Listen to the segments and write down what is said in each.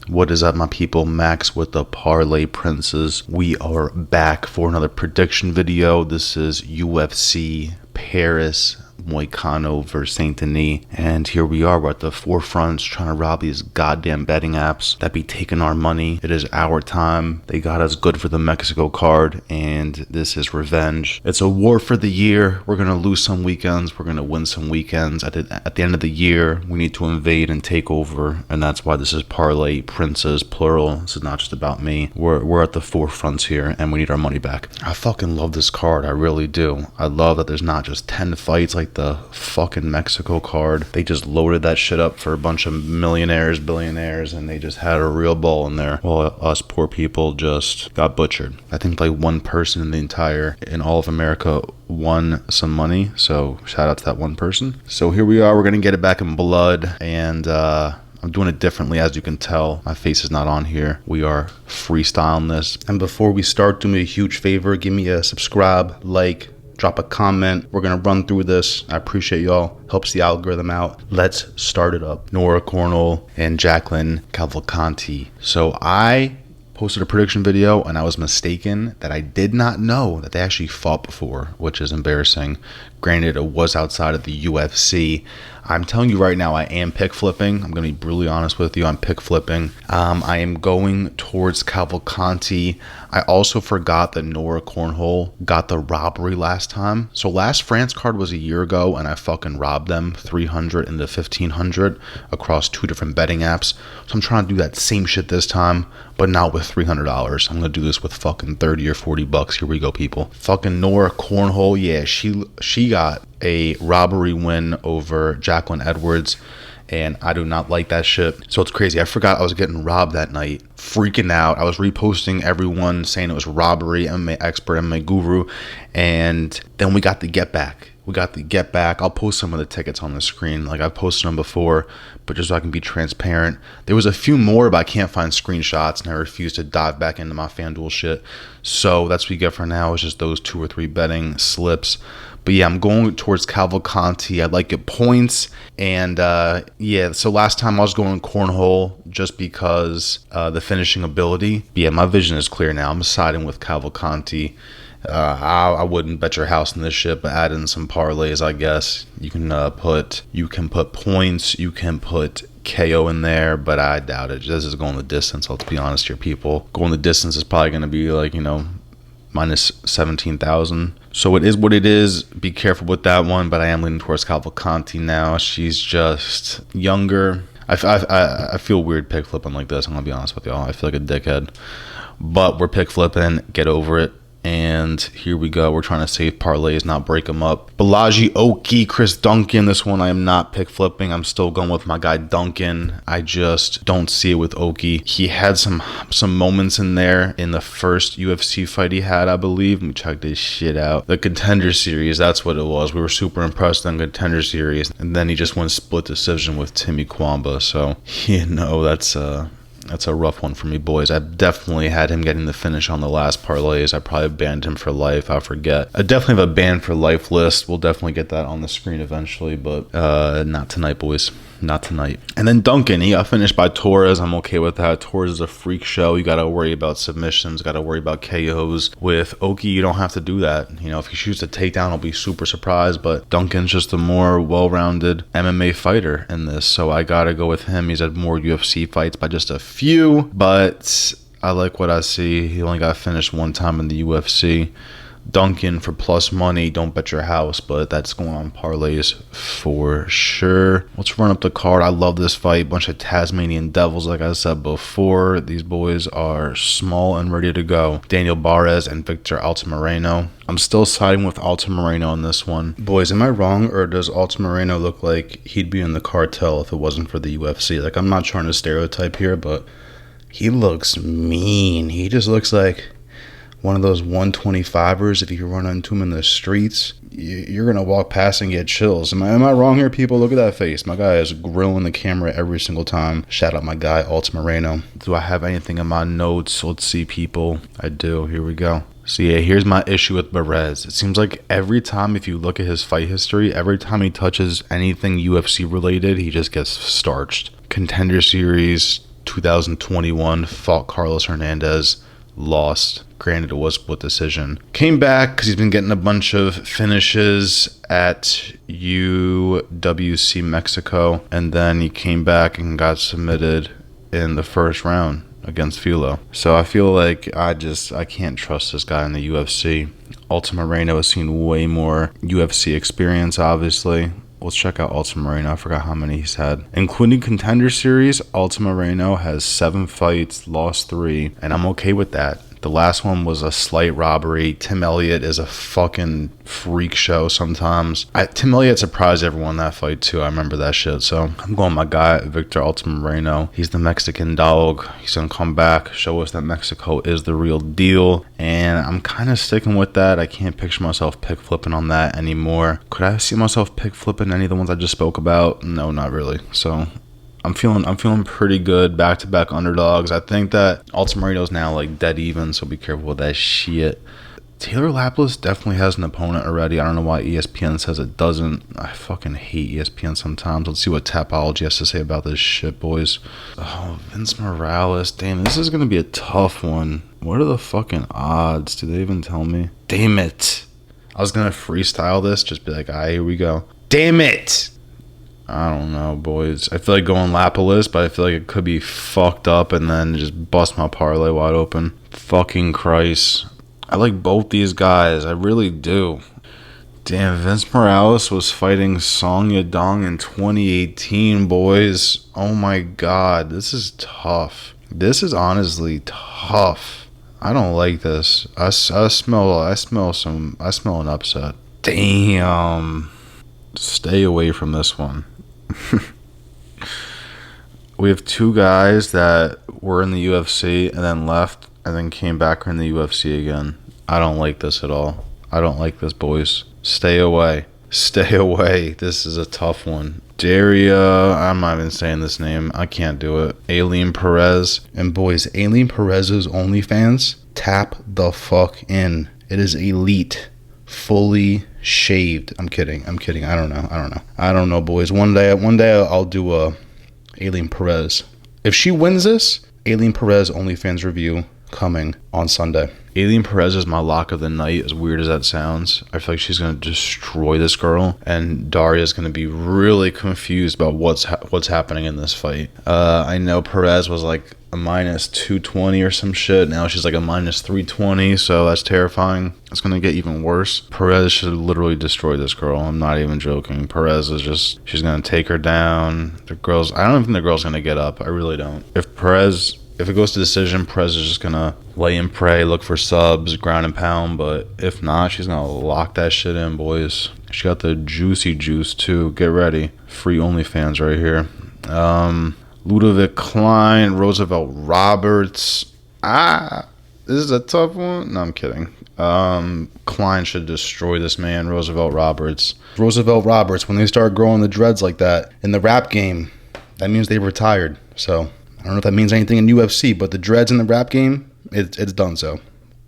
What is up, my people? Max with the Parlay Princes. We are back for another prediction video. This is UFC Paris Moicano versus Saint Denis, and here we are. We're at the forefronts trying to rob these goddamn betting apps that be taking our money. It is our time. They got us good for the Mexico card, and this is revenge. It's a war for the year. We're gonna lose some weekends, we're gonna win some weekends. At the end of the year, we need to invade and take over, and that's why this is Parlay Princes, plural. This is not just about me. We're at the forefronts here, and we need our money back. I fucking love this card. I really do. I love that there's not just 10 fights like the fucking Mexico card. They just loaded that shit up for a bunch of millionaires, billionaires, and they just had a real ball in there, while us poor people just got butchered. I think like one person in all of America won some money, so shout out to that one person. So here we are. We're gonna get it back in blood, and I'm doing it differently, as you can tell. My face is not on here. We are freestyling this. And before we start, do me a huge favor. Give me a subscribe, like, drop a comment. We're gonna run through this. I appreciate y'all. Helps the algorithm out. Let's start it up. Nora, Cornolle, and Jacqueline Cavalcanti. So I posted a prediction video, and I was mistaken that I did not know that they actually fought before, which is embarrassing. Granted, it was outside of the UFC. I'm telling you right now, I am pick flipping. I'm going to be brutally honest with you. I'm pick flipping. I am going towards Cavalcanti. I also forgot that Nora Cornhole got the robbery last time. So last France card was a year ago, and I fucking robbed them 300 into 1500 across 2 different betting apps. So I'm trying to do that same shit this time, but not with $300. I'm going to do this with fucking 30 or 40 bucks. Here we go, people. Fucking Nora Cornhole. Yeah, she got a robbery win over Jacqueline Edwards, and I do not like that shit. So it's crazy. I forgot I was getting robbed that night. Freaking out. I was reposting everyone saying it was robbery, MMA expert, MMA guru, and then we got the get back. I'll post some of the tickets on the screen. Like, I've posted them before, but just so I can be transparent. There was a few more, but I can't find screenshots, and I refuse to dive back into my FanDuel shit. So that's what we get for now. It's just those 2 or 3 betting slips. But yeah, I'm going towards Cavalcanti. I like it points. And yeah, so last time I was going Cornhole just because the finishing ability. But yeah, my vision is clear now. I'm siding with Cavalcanti. I wouldn't bet your house in this shit, but add in some parlays, I guess. You can put points, you can put KO in there, but I doubt it. This is going the distance. Let's be honest here, people. Going the distance is probably going to be like, minus 17,000. So it is what it is. Be careful with that one, but I am leaning towards Cavalcanti now. She's just younger. I feel weird pick flipping like this. I'm gonna be honest with y'all. I feel like a dickhead, but we're pick flipping. Get over it. And here we go. We're trying to save parlays, not break them up. Bolaji, Oki, Chris Duncan. This one I am not pick flipping. I'm still going with my guy Duncan. I just don't see it with Oki. He had some moments in there in the first UFC fight he had, I believe. Let me check this shit out. The Contender Series, that's what it was. We were super impressed on Contender Series. And then he just went split decision with Timmy Kwamba. So, that's a rough one for me, boys. I definitely had him getting the finish on the last parlays. I probably banned him for life. I forget. I definitely have a ban for life list. We'll definitely get that on the screen eventually, but not tonight, boys. Not tonight. And then Duncan, he got finished by Torres. I'm okay with that. Torres is a freak show. You got to worry about submissions, got to worry about KOs. With Oki, you don't have to do that. If he shoots a takedown, I'll be super surprised, but Duncan's just a more well-rounded MMA fighter in this, so I got to go with him. He's had more UFC fights by just a few, but I like what I see. He only got finished one time in the UFC. Duncan for plus money, don't bet your house, but that's going on parlays for sure. Let's run up the card. I love this fight. Bunch of Tasmanian devils, like I said before. These boys are small and ready to go. Daniel Barez and Victor Altamirano. I'm still siding with Altamirano on this one. Boys, am I wrong, or does Altamirano look like he'd be in the cartel if it wasn't for the UFC? Like, I'm not trying to stereotype here, but he looks mean. He just looks like one of those 125ers. If you run into him in the streets, you're gonna walk past and get chills. Am I wrong here, people? Look at that face. My guy is grilling the camera every single time. Shout out my guy Altamirano. Do I have anything in my notes? Let's see, people. I do. Here we go. So yeah, here's my issue with Barez. It seems like every time, if you look at his fight history, every time he touches anything UFC related, he just gets starched. Contender Series, 2021, fought Carlos Hernandez, lost. Granted, it was split decision. Came back because he's been getting a bunch of finishes at UWC Mexico, and then he came back and got submitted in the first round against Filo. So I feel like I can't trust this guy in the UFC. Altamirano has seen way more UFC experience, obviously. Let's check out Altamirano. I forgot how many he's had. Including Contender Series, Altamirano has 7 fights, lost 3, and I'm okay with that. The last one was a slight robbery. Tim Elliott is a fucking freak show sometimes. Tim Elliott surprised everyone in that fight too. I remember that shit. So I'm going my guy, Victor Altamirano. He's the Mexican dog. He's going to come back, show us that Mexico is the real deal. And I'm kind of sticking with that. I can't picture myself pick flipping on that anymore. Could I see myself pick flipping any of the ones I just spoke about? No, not really. So I'm feeling pretty good. Back-to-back underdogs. I think that Altamirano's now like dead even, so be careful with that shit. Taylor Lapels definitely has an opponent already. I don't know why ESPN says it doesn't. I fucking hate ESPN sometimes. Let's see what Tapology has to say about this shit, boys. Oh, Vince Morales. Damn, this is going to be a tough one. What are the fucking odds? Do they even tell me? Damn it. I was going to freestyle this. Just be like, all right, here we go. Damn it. I don't know, boys. I feel like going Lapelus, but I feel like it could be fucked up and then just bust my parlay wide open. Fucking Christ. I like both these guys. I really do. Damn, Vince Morales was fighting Song Yadong in 2018, boys. Oh my God. This is tough. This is honestly tough. I don't like this. I smell an upset. Damn. Stay away from this one. We have 2 guys that were in the UFC and then left and then came back in the UFC again. I don't like this at all. I don't like this, boys. Stay away. Stay away. This is a tough one. Daria, I'm not even saying this name. I can't do it. Ailin Perez. And boys, Ailin Perez's OnlyFans, tap the fuck in. It is elite. Fully shaved. I'm kidding. I don't know, boys. One day I'll do a Ailin Perez. If she wins this, Ailin Perez OnlyFans review coming on Sunday. Ailin Perez is my lock of the night, as weird as that sounds. I feel like she's going to destroy this girl, and Daria is going to be really confused about what's happening in this fight. I know Perez was like a minus 220 or some shit. Now she's like a minus 320, so that's terrifying. It's going to get even worse. Perez should literally destroy this girl. I'm not even joking. Perez is just, she's going to take her down. I don't think the girl's going to get up. I really don't. If it goes to decision, Perez is just going to lay and pray, look for subs, ground and pound. But if not, she's going to lock that shit in, boys. She got the juicy juice, too. Get ready. Free OnlyFans right here. Ludovit, Klein, Roosevelt, Roberts. This is a tough one. No, I'm kidding. Klein should destroy this man. Roosevelt, Roberts, when they start growing the dreads like that in the rap game, that means they retired. So I don't know if that means anything in UFC, but the dreads in the rap game, it's done so.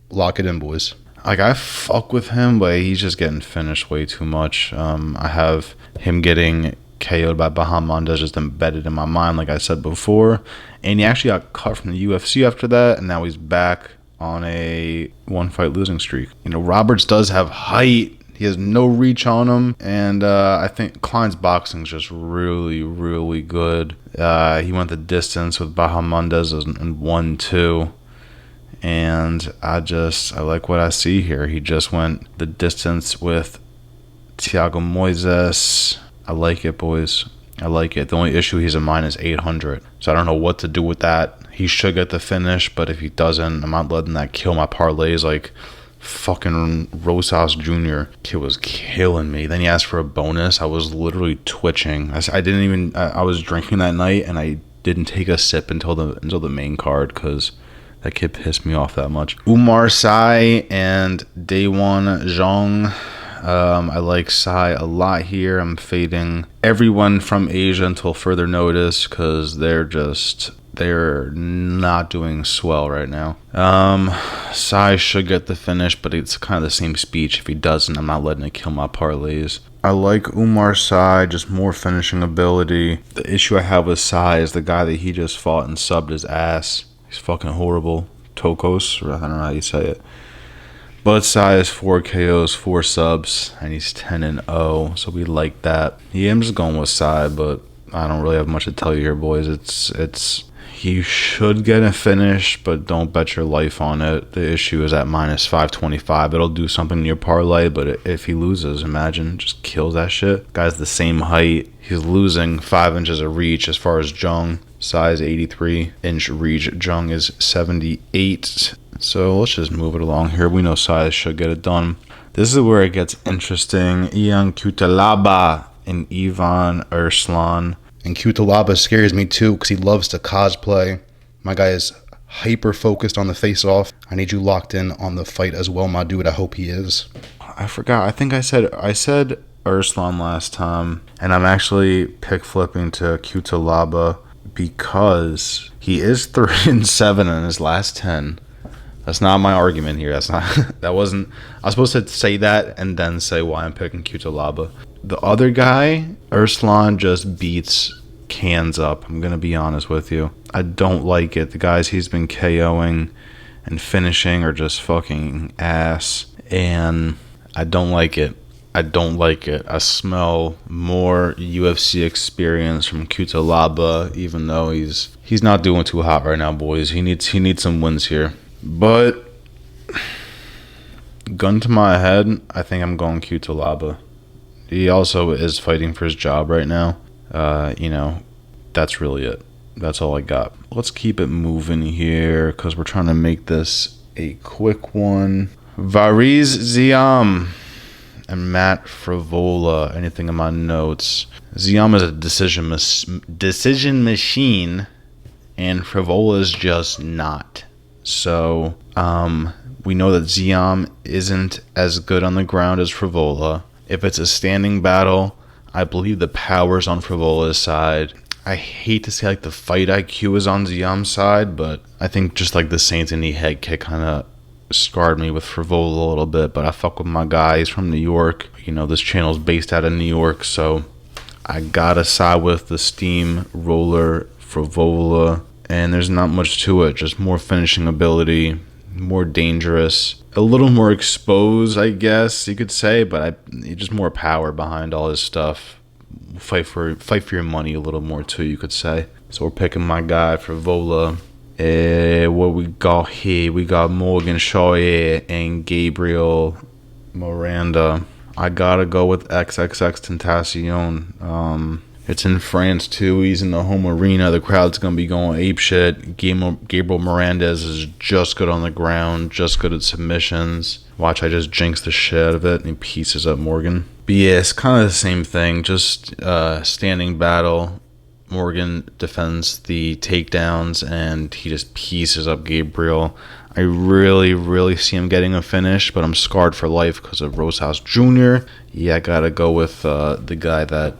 Lock it in, boys. Like, I fuck with him, but he's just getting finished way too much. I have him getting KO'd by Bahamondes just embedded in my mind, like I said before. And he actually got cut from the UFC after that, and now he's back on a 1-fight losing streak. You know, Roberts does have height. He has no reach on him. And I think Klein's boxing is just really, really good. He went the distance with Bahamondes and 1-2. And I like what I see here. He just went the distance with Thiago Moises. I like it, boys. I like it. The only issue, he's a minus 800. So I don't know what to do with that. He should get the finish, but if he doesn't, I'm not letting that kill my parlays like fucking Rosas Jr. Kid was killing me. Then he asked for a bonus. I was literally twitching. I was drinking that night, and I didn't take a sip until the main card because that kid pissed me off that much. Oumar Sy and Daewon Jung. I like Sai a lot here. I'm fading everyone from Asia until further notice because they're they're not doing swell right now. Sai should get the finish, but it's kind of the same speech. If he doesn't, I'm not letting it kill my parlays. I like Oumar Sai, just more finishing ability. The issue I have with Sai is the guy that he just fought and subbed his ass. He's fucking horrible. Tokos, or I don't know how you say it. But Sai has 4 KOs, 4 subs, and he's 10-0, so we like that. Yeah, I'm just going with Sai, but I don't really have much to tell you here, boys. It's you should get a finish, but don't bet your life on it. The issue is at minus 525. It'll do something in your parlay, but if he loses, imagine, just kills that shit. Guy's the same height. He's losing 5 inches of reach as far as Jung. Size 83-inch reach. Jung is 78. So let's just move it along here. We know Size should get it done. This is where it gets interesting. Ian Cutelaba and Ivan Erslan. And Cutelaba scares me too because he loves to cosplay. My guy is hyper focused on the face-off. I need you locked in on the fight as well, my dude. I hope he is. I forgot. I think I said Erslan last time, and I'm actually pick flipping to Cutelaba because he is 3-7 in his last 10. That's not my argument here. That wasn't. I was supposed to say that and then say why I'm picking Cutelaba. The other guy, Erslan, just beats cans up. I'm going to be honest with you. I don't like it. The guys he's been KOing and finishing are just fucking ass. And I don't like it. I smell more UFC experience from Cutelaba, even though he's not doing too hot right now, boys. He needs some wins here. But gun to my head, I think I'm going Cutelaba. He also is fighting for his job right now. That's really it. That's all I got. Let's keep it moving here because we're trying to make this a quick one. Barez, Ziam, and Matt Frevola. Anything in my notes? Ziam is a decision machine, and Frevola is just not. So, we know that Ziam isn't as good on the ground as Frevola. If it's a standing battle, I believe the power's on Frevola's side. I hate to say like the fight IQ is on Ziam's side, but I think just like the Saint Denis head kick kind of scarred me with Frevola a little bit. But I fuck with my guy. He's from New York. This channel's based out of New York, so I gotta side with the steamroller Frevola. And there's not much to it, just more finishing ability, more dangerous, a little more exposed, I guess you could say, but just more power behind all his stuff. Fight for your money a little more too, you could say. So we're picking my guy Frevola. What we got here? We got Morgan Charriere and Gabriel Miranda. I gotta go with XXX Tentacion. It's in France too. He's in the home arena. The crowd's gonna be going apeshit. Gabriel Miranda's is just good on the ground, just good at submissions. Watch, I just jinx the shit out of it and he pieces up Morgan. But yeah, it's kind of the same thing. Just standing battle. Morgan defends the takedowns and he just pieces up Gabriel. I really, really see him getting a finish, but I'm scarred for life because of Rosehouse Jr. Yeah, I gotta go with the guy that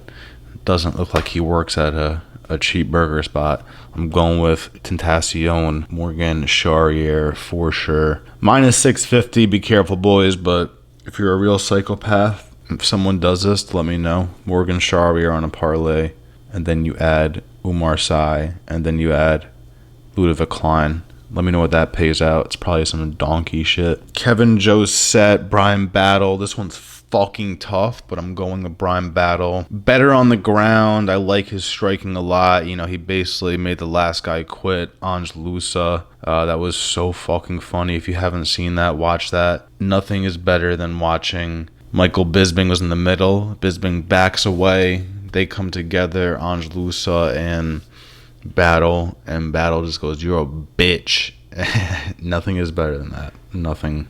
doesn't look like he works at a cheap burger spot. I'm going with Tentacion, Morgan Charriere for sure. Minus 650. Be careful, boys, but if you're a real psychopath, if someone does this, let me know. Morgan Charriere on a parlay, and then you add Oumar Sai, and then you add Ludovit Klein. Let me know what that pays out. It's probably some donkey shit. Kevin Jousset, Bryan Battle. This one's fucking tough, but I'm going with Bryan Battle. Better on the ground. I like his striking a lot. He basically made the last guy quit, Ange Lusa. That was so fucking funny. If you haven't seen that, watch that. Nothing is better than watching Michael Bisping was in the middle. Bisping backs away. They come together, Ange Lusa and Battle just goes, "You're a bitch." Nothing is better than that. Nothing.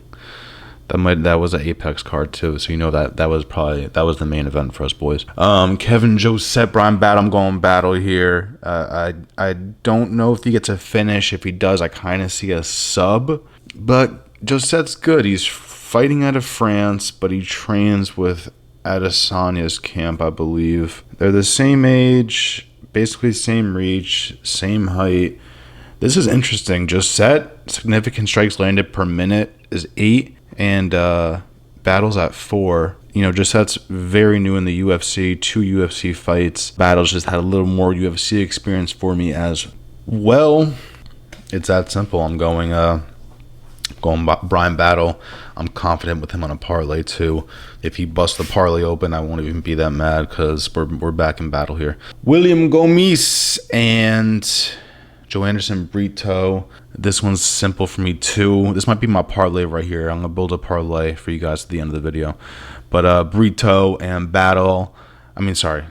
That was an Apex card too, so that was the main event for us boys. Kevin Jousset, Bryan Battle. I'm going Battle here. I don't know if he gets a finish. If he does, I kind of see a sub. But Jouset's good. He's fighting out of France, but he trains with Adesanya's camp, I believe. They're the same age, basically same reach, same height. This is interesting. Jousset, significant strikes landed per minute is 8, and battles at 4. You know, Jousset's very new in the UFC, 2 UFC fights. Battles just had a little more UFC experience for me as well. It's that simple. I'm going Bryan battle. I'm confident with him on a parlay too. If he busts the parlay open, I won't even be that mad because we're back in battle here. William Gomes and Joe Anderson Brito. This one's simple for me too. This might be my parlay right here. I'm gonna build a parlay for you guys at the end of the video. But Brito and battle. Angelusa.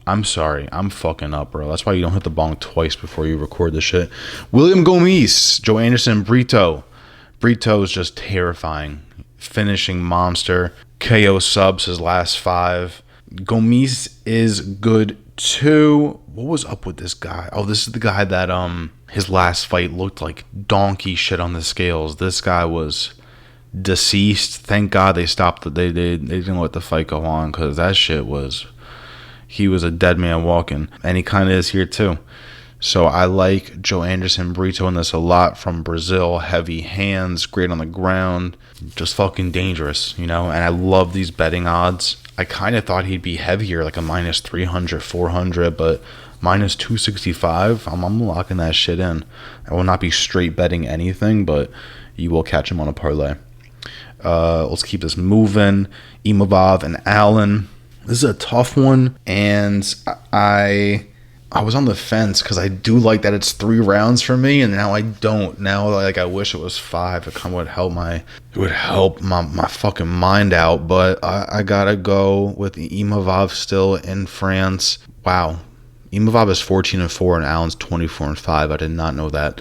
I'm sorry. I'm fucking up, bro. That's why you don't hit the bong twice before you record this shit. William Gomes, Joe Anderson Brito. Brito is just terrifying. Finishing monster. KO subs his last 5. Gomes is good too. What was up with this guy? Oh, this is the guy that his last fight looked like donkey shit on the scales. This guy was deceased. Thank God they stopped they didn't let the fight go on, because that shit was, he was a dead man walking, and he kind of is here too. So I like Joe Anderson Brito in this a lot, from Brazil. Heavy hands, great on the ground, just fucking dangerous, you know. And I love these betting odds. I kind of thought he'd be heavier, like a minus 300, 400, but minus 265, I'm locking that shit in. I will not be straight betting anything, but you will catch him on a parlay. Let's keep this moving. Imavov and Ailin. This is a tough one, and I was on the fence because I do like that it's 3 rounds for me, and now I don't. Now, like, I wish it was 5. It kind of would help my fucking mind out. But I gotta go with Imavov still in France. Wow, Imavov is 14-4 and Ailin's 24-5. I did not know that.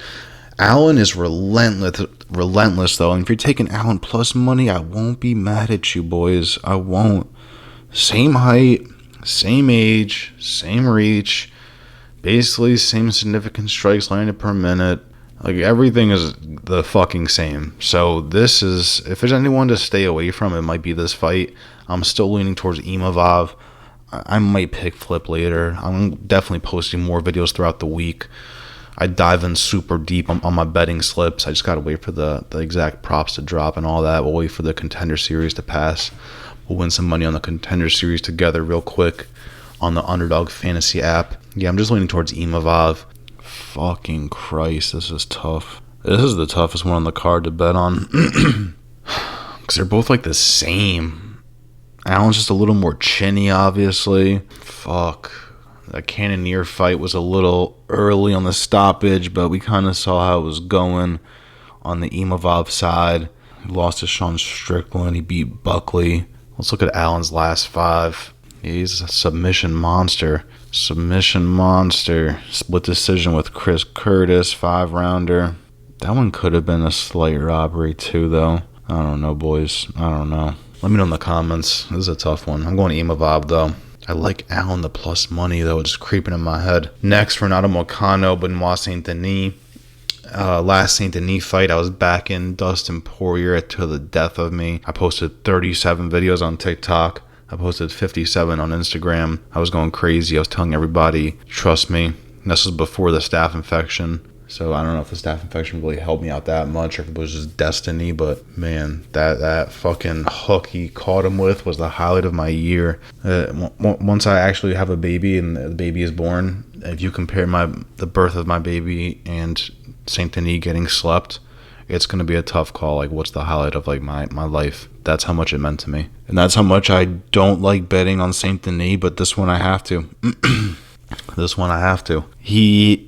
Ailin is relentless though, and if you're taking Ailin plus money, I won't be mad at you, boys. I won't. Same height, same age, same reach, basically same significant strikes landed per minute. Like, everything is the fucking same. So this is, if there's anyone to stay away from, it might be this fight. I'm still leaning towards Imavov. I might pick Flip later. I'm definitely posting more videos throughout the week. I dive in super deep on my betting slips. I just got to wait for the exact props to drop and all that. We'll wait for the Contender Series to pass. We'll win some money on the Contender Series together real quick on the Underdog Fantasy app. Yeah, I'm just leaning towards Imavov. Fucking Christ, this is tough. This is the toughest one on the card to bet on. Because they're both like the same. Ailin's just a little more chinny, obviously. Fuck. That Cannonier fight was a little early on the stoppage, but we kind of saw how it was going on the Imavov side. He lost to Sean Strickland. He beat Buckley. Let's look at Ailin's last 5. He's a submission monster. Submission monster. Split decision with Chris Curtis, 5-rounder. That one could have been a slight robbery too, though. I don't know, boys. I don't know. Let me know in the comments. This is a tough one. I'm going Imavov, though. I like Ailin the plus money, though. It's creeping in my head. Next, Renato Moicano, Benoit Saint Denis. Last Saint Denis fight, I was back in Dustin Poirier to the death of me. I posted 37 videos on TikTok. I posted 57 on Instagram. I was going crazy. I was telling everybody, trust me. And this was before the staph infection. So I don't know if the staph infection really helped me out that much, or if it was just destiny. But man, that fucking hook he caught him with was the highlight of my year. Once I actually have a baby and the baby is born, if you compare the birth of my baby and Saint Denis getting slept, it's going to be a tough call. Like, what's the highlight of like my life? That's how much it meant to me. And that's how much I don't like betting on Saint Denis, but this one I have to. This one I have to.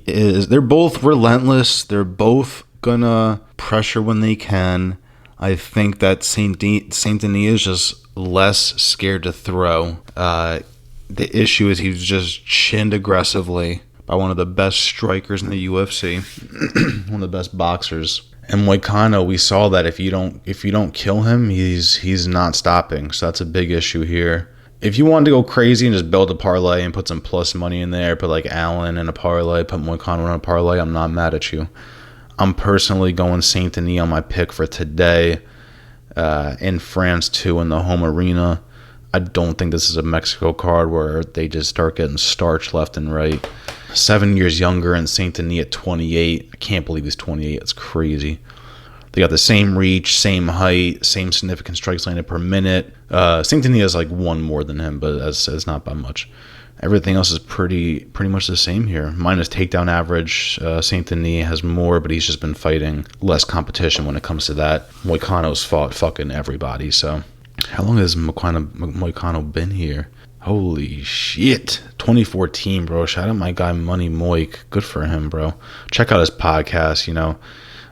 They're both relentless. They're both gonna pressure when they can. I think that Saint Denis is just less scared to throw. The issue is he's just chinned aggressively by one of the best strikers in the UFC, one of the best boxers. And Moicano, we saw that if you don't kill him, he's not stopping. So that's a big issue here. If you wanted to go crazy and just build a parlay and put some plus money in there, put like Ailin in a parlay, put Moicano in a parlay, I'm not mad at you. I'm personally going Saint Denis on my pick for today in France too, in the home arena. I don't think this is a Mexico card where they just start getting starched left and right. 7 years younger, and Saint Denis at 28. I can't believe he's 28. It's crazy. They got the same reach, same height, same significant strikes landed per minute. Saint Denis has like one more than him, but that's not by much. Everything else is pretty much the same here. Minus takedown average. Saint Denis has more, but he's just been fighting less competition when it comes to that. Moicano's fought fucking everybody. So how long has Moicano been here? Holy shit. 2014, bro. Shout out my guy Money Moik. Good for him, bro. Check out his podcast, you know.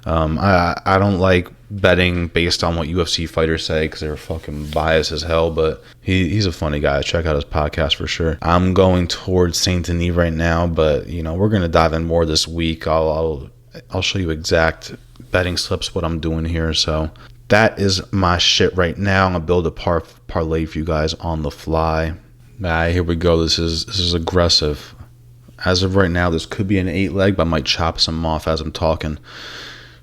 I don't like betting based on what UFC fighters say because they're fucking biased as hell, but he's a funny guy. Check out his podcast for sure. I'm going towards Saint Denis right now, but you know, we're gonna dive in more this week. I'll show you exact betting slips, what I'm doing here. So that is my shit right now. I'm gonna build a parlay for you guys on the fly. Alright, here we go. This is aggressive. As of right now, this could be an 8-leg, but I might chop some off as I'm talking.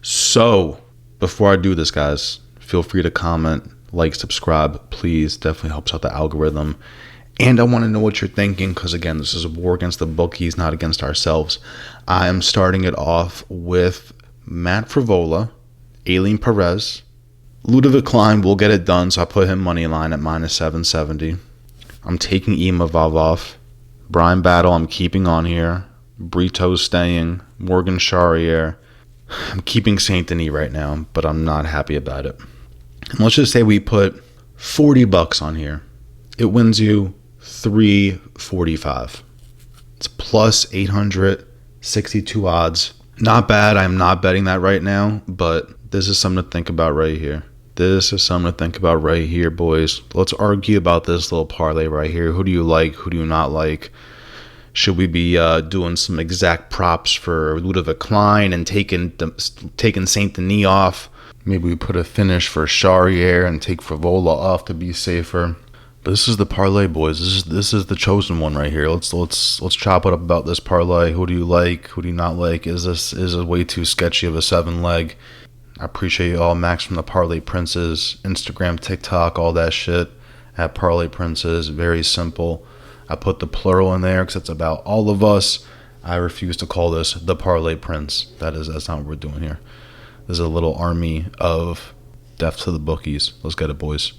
So, before I do this, guys, feel free to comment, like, subscribe. Please, definitely helps out the algorithm. And I want to know what you're thinking, because, again, this is a war against the bookies, not against ourselves. I am starting it off with Matt Frevola, Ailin Perez. Ludovit Klein will get it done, so I put him money line at minus 770. I'm taking Imavov off. Bryan Battle, I'm keeping on here. Brito's staying. Morgan Charriere. I'm keeping Saint Denis right now, but I'm not happy about it. And let's just say we put $40 on here. It wins you $345. It's plus 862 odds. Not bad. I'm not betting that right now, but this is something to think about right here. This is something to think about right here, boys. Let's argue about this little parlay right here. Who do you like? Who do you not like? Should we be doing some exact props for Ludovit Klein and taking Saint Denis off? Maybe we put a finish for Charriere and take Frevola off to be safer. But this is the parlay, boys. This is the chosen one right here. Let's chop it up about this parlay. Who do you like? Who do you not like? Is this way too sketchy of a 7-leg? I appreciate you all. Max from the Parlay Princes, Instagram, TikTok, all that shit at Parlay Princes. Very simple. I put the plural in there because it's about all of us. I refuse to call this the Parlay Prince. That's not what we're doing here. This is a little army of death to the bookies. Let's get it, boys.